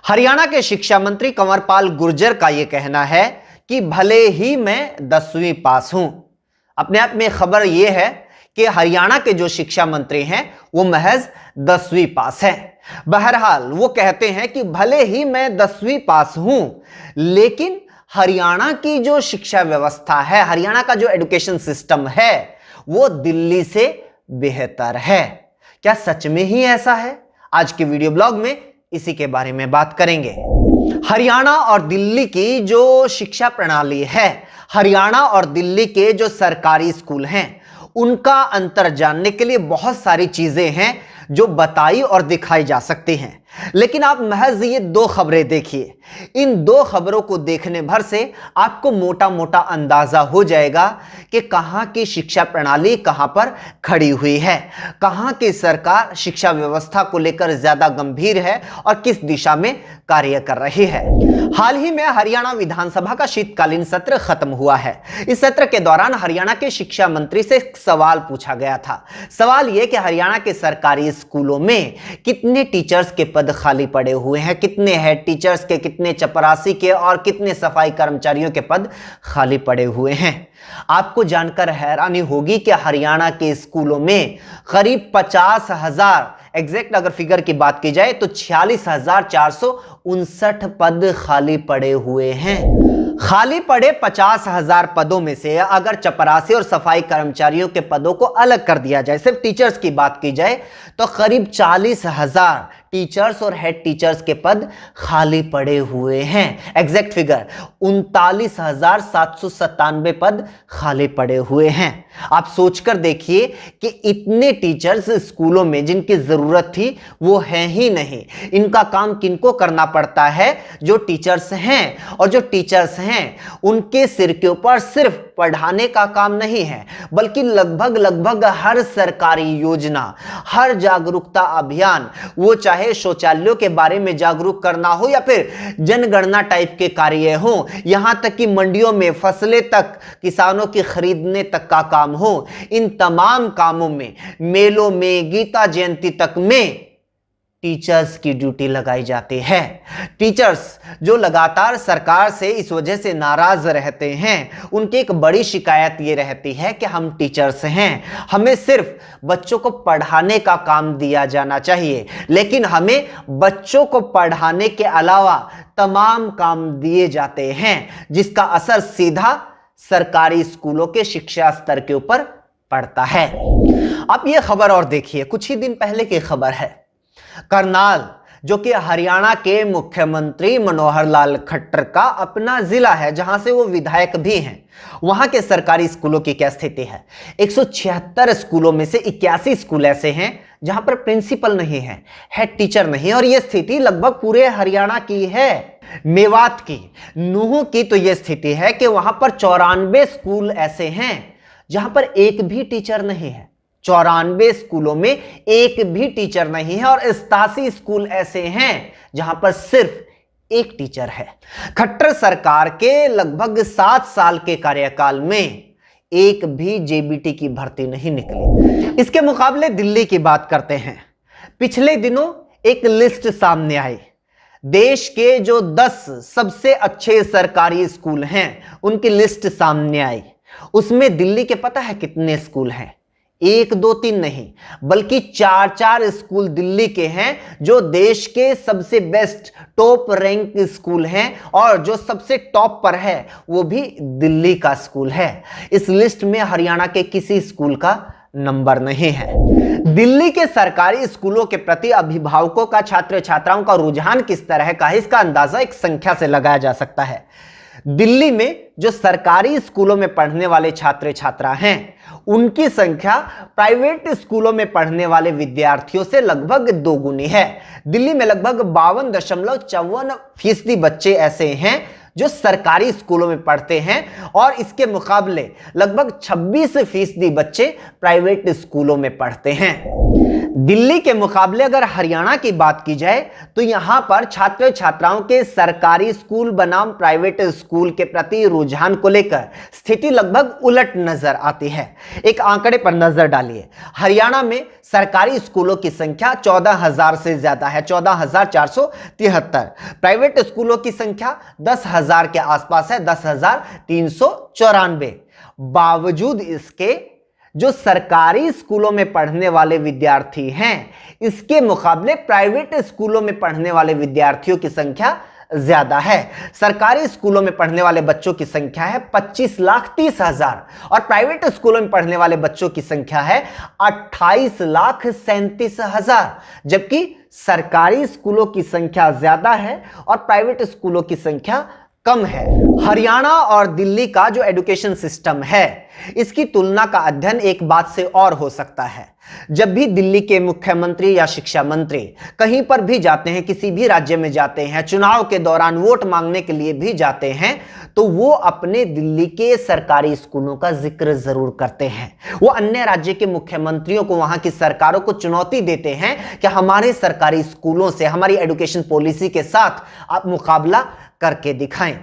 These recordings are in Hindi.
हरियाणा के शिक्षा मंत्री कंवरपाल गुर्जर का यह कहना है कि भले ही मैं 10वीं पास हूं। अपने आप में खबर यह है कि हरियाणा के जो शिक्षा मंत्री हैं वो महज 10वीं पास हैं। बहरहाल वो कहते हैं कि भले ही मैं 10वीं पास हूं, लेकिन हरियाणा की जो शिक्षा व्यवस्था है, हरियाणा का जो एजुकेशन सिस्टम है, वो दिल्ली से बेहतर है। क्या सच में ही ऐसा है? आज के वीडियो ब्लॉग में इसी के बारे में बात करेंगे। हरियाणा और दिल्ली की जो शिक्षा प्रणाली है, हरियाणा और दिल्ली के जो सरकारी स्कूल हैं, उनका अंतर जानने के लिए बहुत सारी चीजें हैं जो बताई और दिखाई जा सकती हैं। लेकिन आप महज ये दो खबरें देखिए। इन दो खबरों को देखने भर से आपको मोटा मोटा अंदाजा हो जाएगा कि कहां की शिक्षा प्रणाली कहां पर खड़ी हुई है, कहां की सरकार शिक्षा व्यवस्था को लेकर ज्यादा गंभीर है और किस दिशा में कार्य कर रही है। हाल ही में हरियाणा विधानसभा का शीतकालीन सत्र खत्म हुआ है। इस सत्र के दौरान हरियाणा के शिक्षा मंत्री से एक सवाल पूछा गया था। सवाल यह कि हरियाणा के सरकारी स्कूलों में कितने टीचर्स के पद खाली पड़े हुए हैं, कितने हेड टीचर्स के, कितने चपरासी के और कितने सफाई कर्मचारियों के पद खाली पड़े हुए हैं। आपको जानकर हैरानी होगी कि हरियाणा के स्कूलों में करीब 50,000, एग्जैक्ट अगर फिगर की बात की जाए तो 46,459 पद खाली पड़े हुए हैं। खाली पड़े 50,000 पदों में से अगर चपरासी और सफाई कर्मचारियों के पदों को अलग कर दिया जाए, सिर्फ टीचर्स की बात की जाए, तो करीब 40,000 टीचर्स और हेड टीचर्स के पद खाली पड़े हुए हैं। एग्जैक्ट फिगर 39,797 पद खाली पड़े हुए हैं। आप सोचकर देखिए कि इतने टीचर्स स्कूलों में जिनकी जरूरत थी वो है ही नहीं। इनका काम किनको करना पड़ता है? जो टीचर्स हैं। और जो टीचर्स हैं उनके सिर के ऊपर सिर्फ पढ़ाने का काम नहीं है, बल्कि लगभग हर सरकारी योजना, हर जागरूकता अभियान, वो चाहे शौचालयों के बारे में जागरूक करना हो या फिर जनगणना टाइप के कार्य हो, यहां तक कि मंडियों में फसलें तक किसानों की खरीदने तक का काम हो, इन तमाम कामों में, मेलों में, गीता जयंती तक में टीचर्स की ड्यूटी लगाई जाती है। टीचर्स जो लगातार सरकार से इस वजह से नाराज रहते हैं, उनकी एक बड़ी शिकायत ये रहती है कि हम टीचर्स हैं, हमें सिर्फ बच्चों को पढ़ाने का काम दिया जाना चाहिए, लेकिन हमें बच्चों को पढ़ाने के अलावा तमाम काम दिए जाते हैं, जिसका असर सीधा सरकारी स्कूलों के शिक्षा स्तर के ऊपर पड़ता है। अब यह खबर और देखिए, कुछ ही दिन पहले की खबर है। करनाल, जो कि हरियाणा के मुख्यमंत्री मनोहर लाल खट्टर का अपना जिला है, जहां से वो विधायक भी हैं, वहां के सरकारी स्कूलों की क्या स्थिति है? 176 स्कूलों में से 81 स्कूल ऐसे हैं जहां पर प्रिंसिपल नहीं है, हेड टीचर नहीं, और यह स्थिति लगभग पूरे हरियाणा की है। मेवात की, नूह की तो यह स्थिति है कि वहां पर 94 स्कूल ऐसे हैं जहां पर एक भी टीचर नहीं है। 94 स्कूलों में एक भी टीचर नहीं है और 87 स्कूल ऐसे हैं जहां पर सिर्फ एक टीचर है। खट्टर सरकार के लगभग 7 साल के कार्यकाल में एक भी जेबीटी की भर्ती नहीं निकली। इसके मुकाबले दिल्ली की बात करते हैं। पिछले दिनों एक लिस्ट सामने आई। देश के जो 10 सबसे अच्छे सरकारी स्कूल हैं उनकी लिस्ट सामने आई। उसमें दिल्ली के पता है कितने स्कूल हैं? 1, 2, 3 नहीं, बल्कि 4 स्कूल दिल्ली के हैं जो देश के सबसे बेस्ट टॉप रैंक स्कूल हैं, और जो सबसे टॉप पर है वो भी दिल्ली का स्कूल है। इस लिस्ट में हरियाणा के किसी स्कूल का नंबर नहीं है। दिल्ली के सरकारी स्कूलों के प्रति अभिभावकों का, छात्र छात्राओं का रुझान किस तरह का है, इसका अंदाजा एक संख्या से लगाया जा सकता है। दिल्ली में जो सरकारी स्कूलों में पढ़ने वाले छात्र छात्रा हैं, उनकी संख्या प्राइवेट स्कूलों में पढ़ने वाले विद्यार्थियों से लगभग दोगुनी है। दिल्ली में लगभग 52.54% बच्चे ऐसे हैं जो सरकारी स्कूलों में पढ़ते हैं, और इसके मुकाबले लगभग 26% बच्चे प्राइवेट स्कूलों में पढ़ते हैं। दिल्ली के मुकाबले अगर हरियाणा की बात की जाए तो यहां पर छात्र छात्राओं के सरकारी स्कूल बनाम प्राइवेट स्कूल के प्रति रुझान को लेकर स्थिति लगभग उलट नजर आती है। एक आंकड़े पर नजर डालिए। हरियाणा में सरकारी स्कूलों की संख्या 14,000 से ज्यादा है, 14,473। प्राइवेट स्कूलों की संख्या 10,000 के आसपास है, 10,394। बावजूद इसके जो सरकारी स्कूलों में पढ़ने वाले विद्यार्थी हैं, इसके मुकाबले प्राइवेट स्कूलों में पढ़ने वाले विद्यार्थियों की संख्या ज्यादा है। सरकारी स्कूलों में पढ़ने वाले बच्चों की संख्या है 25,30,000 और प्राइवेट स्कूलों में पढ़ने वाले बच्चों की संख्या है 28,37,000, जबकि सरकारी स्कूलों की संख्या ज्यादा है और प्राइवेट स्कूलों की संख्या कम है। हरियाणा और दिल्ली का जो एजुकेशन सिस्टम है, इसकी तुलना का अध्ययन एक बात से और हो सकता है। जब भी दिल्ली के मुख्यमंत्री या शिक्षा मंत्री कहीं पर भी जाते हैं, किसी भी राज्य में जाते हैं, चुनाव के दौरान वोट मांगने के लिए भी जाते हैं, तो वो अपने दिल्ली के सरकारी स्कूलों का जिक्र जरूर करते हैं। वो अन्य राज्य के मुख्यमंत्रियों को, वहां की सरकारों को चुनौती देते हैं कि हमारे सरकारी स्कूलों से, हमारी एजुकेशन पॉलिसी के साथ आप मुकाबला करके दिखाएं।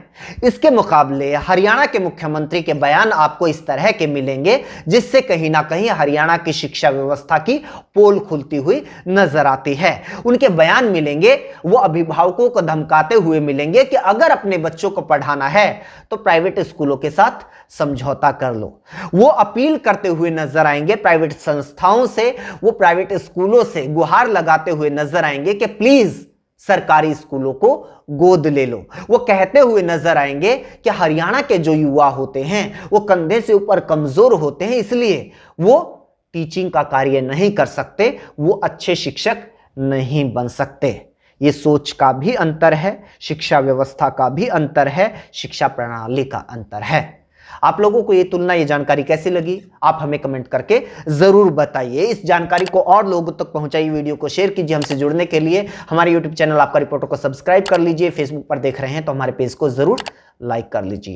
इसके मुकाबले हरियाणा के मुख्यमंत्री के बयान आपको इस तरह के मिलेंगे जिससे कहीं ना कहीं हरियाणा की शिक्षा व्यवस्था की पोल खुलती हुई नजर आती है। उनके बयान मिलेंगे, वो अभिभावकों को धमकाते हुए मिलेंगे कि अगर अपने बच्चों को पढ़ाना है तो प्राइवेट स्कूलों के साथ समझौता कर लो। वो अपील करते हुए नजर आएंगे प्राइवेट संस्थाओं से, वो प्राइवेट स्कूलों से गुहार लगाते हुए नजर आएंगे कि प्लीज सरकारी स्कूलों को गोद ले लो। वो कहते हुए नजर आएंगे कि हरियाणा के जो युवा होते हैं वो कंधे से ऊपर कमजोर होते हैं, इसलिए वो टीचिंग का कार्य नहीं कर सकते, वो अच्छे शिक्षक नहीं बन सकते। ये सोच का भी अंतर है, शिक्षा व्यवस्था का भी अंतर है, शिक्षा प्रणाली का अंतर है। आप लोगों को ये तुलना, ये जानकारी कैसी लगी, आप हमें कमेंट करके जरूर बताइए। इस जानकारी को और लोगों तक पहुंचाइए, वीडियो को शेयर कीजिए। हमसे जुड़ने के लिए हमारे यूट्यूब चैनल आपका रिपोर्टर को सब्सक्राइब कर लीजिए। फेसबुक पर देख रहे हैं तो हमारे पेज को जरूर लाइक कर लीजिए।